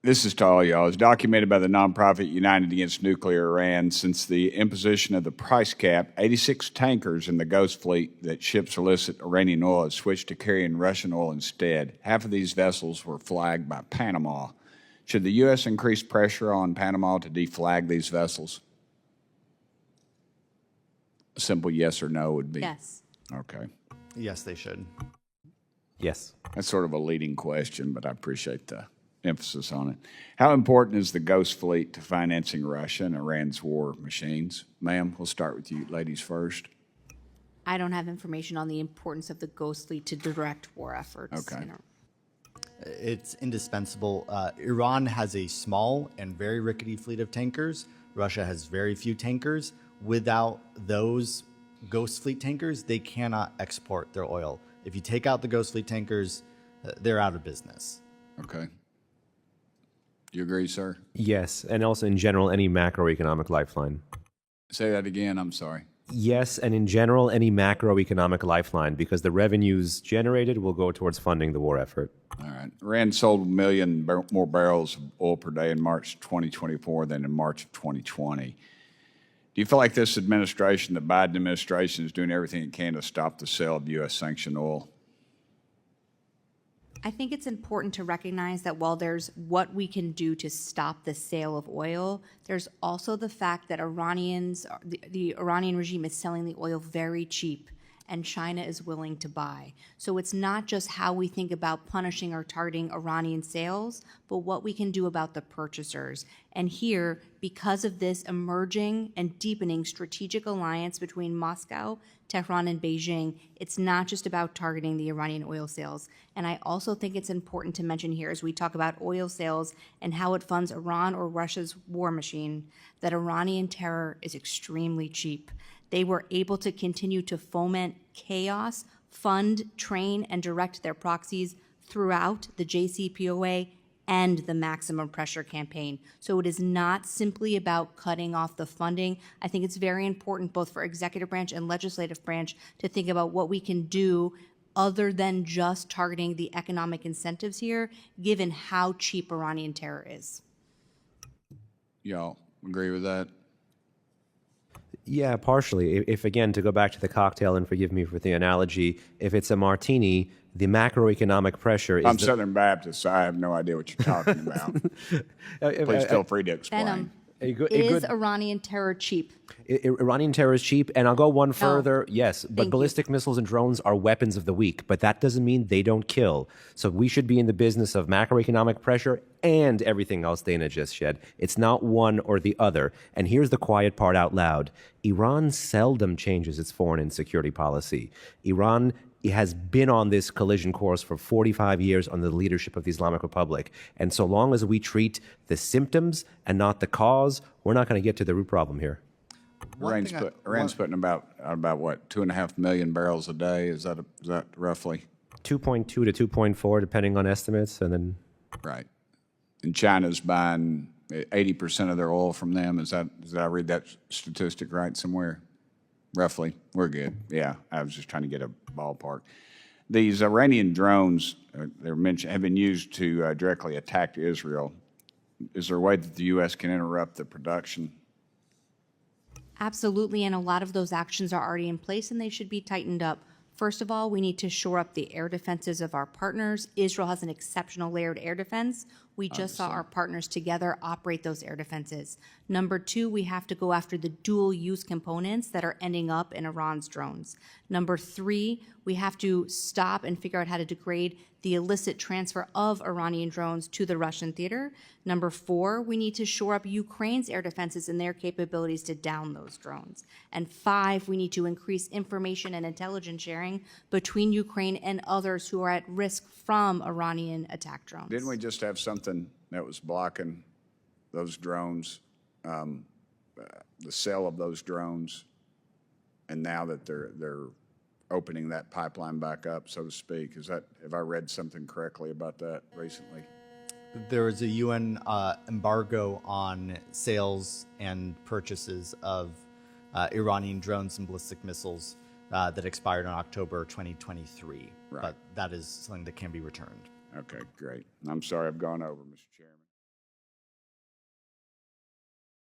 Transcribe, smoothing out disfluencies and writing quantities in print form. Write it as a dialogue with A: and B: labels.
A: This is to all y'all. It's documented by the nonprofit United Against Nuclear Iran. Since the imposition of the price cap, 86 tankers in the Ghost Fleet that ships illicit Iranian oil have switched to carrying Russian oil instead. Half of these vessels were flagged by Panama. Should the U.S. increase pressure on Panama to deflag these vessels? A simple yes or no would be.
B: Yes.
A: Okay.
C: Yes, they should.
D: Yes.
A: That's sort of a leading question, but I appreciate the emphasis on it. How important is the Ghost Fleet to financing Russia and Iran's war machines? Ma'am, we'll start with you ladies first.
B: I don't have information on the importance of the Ghost Fleet to direct war efforts.
A: Okay.
C: It's indispensable. Iran has a small and very rickety fleet of tankers. Russia has very few tankers. Without those Ghost Fleet tankers, they cannot export their oil. If you take out the Ghost Fleet tankers, they're out of business.
A: Okay. Do you agree, sir?
D: Yes, and also in general, any macroeconomic lifeline.
A: Say that again, I'm sorry.
D: Yes, and in general, any macroeconomic lifeline, because the revenues generated will go towards funding the war effort.
A: All right. Iran sold 1 million more barrels of oil per day in March 2024 than in March of 2020. Do you feel like this administration, the Biden administration, is doing everything it can to stop the sale of U.S. sanctioned oil?
B: I think it's important to recognize that while there's what we can do to stop the sale of oil, there's also the fact that the Iranian regime is selling the oil very cheap, and China is willing to buy. So it's not just how we think about punishing or targeting Iranian sales, but what we can do about the purchasers. And here, because of this emerging and deepening strategic alliance between Moscow, Tehran, and Beijing, it's not just about targeting the Iranian oil sales. And I also think it's important to mention here, as we talk about oil sales and how it funds Iran or Russia's war machine, that Iranian terror is extremely cheap. They were able to continue to foment chaos, fund, train, and direct their proxies throughout the JCPOA and the maximum pressure campaign. So it is not simply about cutting off the funding. I think it's very important both for executive branch and legislative branch to think about what we can do other than just targeting the economic incentives here, given how cheap Iranian terror is.
A: Y'all agree with that?
D: Yeah, partially. If again, to go back to the cocktail, and forgive me for the analogy, if it's a martini, the macroeconomic pressure is...
A: I'm Southern Baptist, so I have no idea what you're talking about. Please feel free to explain.
B: Venom. Is Iranian terror cheap?
D: Iranian terror is cheap, and I'll go one further. Yes, but ballistic missiles and drones are weapons of the weak, but that doesn't mean they don't kill. So we should be in the business of macroeconomic pressure and everything else Dana just said. It's not one or the other. And here's the quiet part out loud. Iran seldom changes its foreign and security policy. Iran has been on this collision course for 45 years under the leadership of the Islamic Republic. And so long as we treat the symptoms and not the cause, we're not going to get to the root problem here.
A: Iran's putting about what, 2.5 million barrels a day? Is that roughly?
D: 2.2 to 2.4, depending on estimates, and then...
A: Right. And China's buying 80% of their oil from them. Did I read that statistic right somewhere? Roughly. We're good. Yeah, I was just trying to get a ballpark. These Iranian drones, they're mentioned, have been used to directly attack Israel. Is there a way that the U.S. can interrupt the production?
B: Absolutely, and a lot of those actions are already in place, and they should be tightened up. First of all, we need to shore up the air defenses of our partners. Israel has an exceptional layered air defense. We just saw our partners together operate those air defenses. Number two, we have to go after the dual-use components that are ending up in Iran's drones. Number three, we have to stop and figure out how to degrade the illicit transfer of Iranian drones to the Russian theater. Number four, we need to shore up Ukraine's air defenses and their capabilities to down those drones. And five, we need to increase information and intelligence sharing between Ukraine and others who are at risk from Iranian attack drones.
A: Didn't we just have something that was blocking those drones, the sale of those drones, and now that they're opening that pipeline back up, so to speak? Have I read something correctly about that recently?
C: There was a UN embargo on sales and purchases of Iranian drones and ballistic missiles that expired in October 2023.
A: Right.
C: But that is something that can be returned.
A: Okay, great. I'm sorry I've gone over, Mr. Chairman.